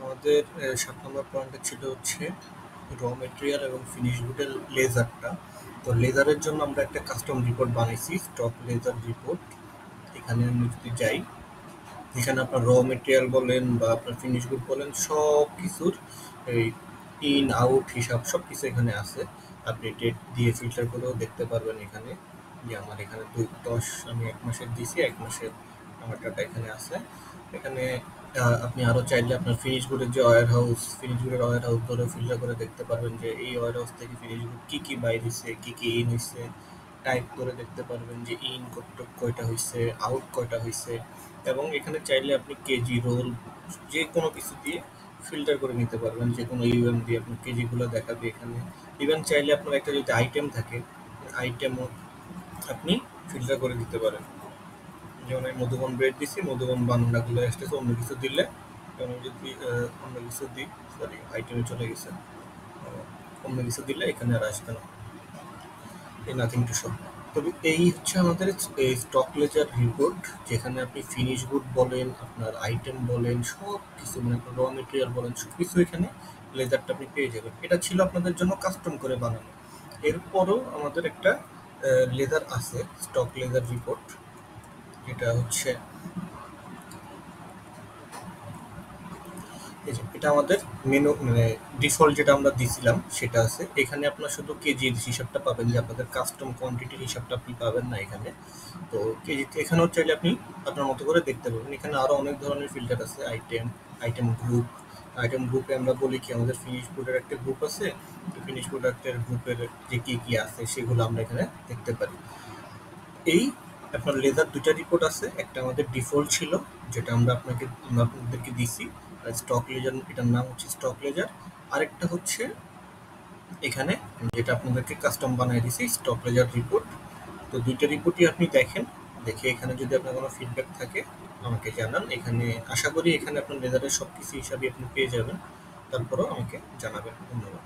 আমাদের ৭ নম্বর পয়েন্টে ছিল হচ্ছে র মেটেরিয়াল এবং ফিনিশ গুডের লেজারটা। তো লেজারের জন্য আমরা একটা কাস্টম রিপোর্ট বানাইছি, স্টক লেজার রিপোর্ট। এখানে আমি যদি যাই, এখানে আপনার র মেটেরিয়াল বলেন বা আপনার ফিনিশ গুড বলেন, সব কিছুর এই ইন আউট হিসাব সব কিছু এখানে আছে। আপনি ডেট দিয়ে ফিল্টার করেও দেখতে পারবেন এখানে যে আমার এখানে ২-১০ আমি ১ মাসের দিছি, ১ মাসের আমার ডাটা এখানে আছে। এখানে আপনি আরও চাইলে আপনার ফিনিশ গুডের যে ফিনিশ গুডের ওয়্যার হাউস ধরেও ফিল্টার করে দেখতে পারবেন যে এই ওয়্যার হাউস থেকে ফিনিশ গুড কী কী বাইর হয়েছে, কী কী ইন হয়েছে। টাইপ করে দেখতে পারবেন যে ইন কয়টা হয়েছে, আউট কয়টা হয়েছে। এবং এখানে চাইলে আপনি কেজি, রোল যে কোনো কিছু দিয়ে ফিল্টার করে নিতে পারবেন, যে কোনো ইউএম দিয়ে আপনার কেজিগুলো দেখাবে এখানে। ইভেন চাইলে আপনার একটা যদি আইটেম থাকে, আইটেমও আপনি ফিল্টার করে দিতে পারেন। যেমন আমি মধুবন ব্রেড দিছি, মধুবন বানানাগুলো আসতেছে। অন্য কিছু দিলে, যেমন আমি যদি অন্য কিছু দিই, সরি আইটেমে চলে গেছে, অন্য কিছু দিলে এখানে আর আসবে না, এই নাথিং টু শো। তবে এই হচ্ছে আমাদের এই স্টক লেজার রিপোর্ট, যেখানে আপনি ফিনিশ গুড বলেন, আপনার আইটেম বলেন, সব কিছু মানে আপনার র মেটেরিয়াল বলেন, সব কিছু এখানে লেজারটা আপনি পেয়ে যাবেন। এটা ছিল আপনাদের জন্য কাস্টম করে বানানো। এরপরও আমাদের একটা লেজার আছে, স্টক লেজার রিপোর্ট, যেটা হচ্ছে এটা আমাদের মেনু মানে ডিফল্ট যেটা আমরা দিছিলাম সেটা আছে এখানে। আপনার শুধু কেজির হিসাবটা পাবেন, যে আপনাদের কাস্টম কোয়ান্টিটির হিসাবটা আপনি পাবেন না এখানে। তো কেজিতে এখানেও চাইলে আপনি আপনার মতো করে দেখতে পাবেন। এখানে আরও অনেক ধরনের ফিল্টার আছে, আইটেম গ্রুপ। আইটেম গ্রুপে আমরা বলি কি, আমাদের ফিনিশ গুডের একটা গ্রুপ আছে, তো ফিনিশ প্রোডাক্টের গ্রুপের যে কী কী আছে সেগুলো আমরা এখানে দেখতে পারি। এই আপনার লেজার ২টা রিপোর্ট আছে। একটা আমাদের ডিফল্ট ছিল, যেটা আমরা আপনাদেরকে দিছি, স্টক লেজার, এটার নাম হচ্ছে স্টক লেজার। আরেকটা হচ্ছে এখানে যেটা আপনাদেরকে কাস্টম বানিয়ে দিছি, স্টক লেজার রিপোর্ট। তো ২টা রিপোর্টই আপনি দেখেন, দেখে এখানে যদি আপনার কোনো ফিডব্যাক থাকে আমাকে জানান। এখানে আশা করি এখানে আপনার লেজারের সব কিছু হিসাবে আপনি পেয়ে যাবেন। তারপরেও আমাকে জানাবেন। ধন্যবাদ।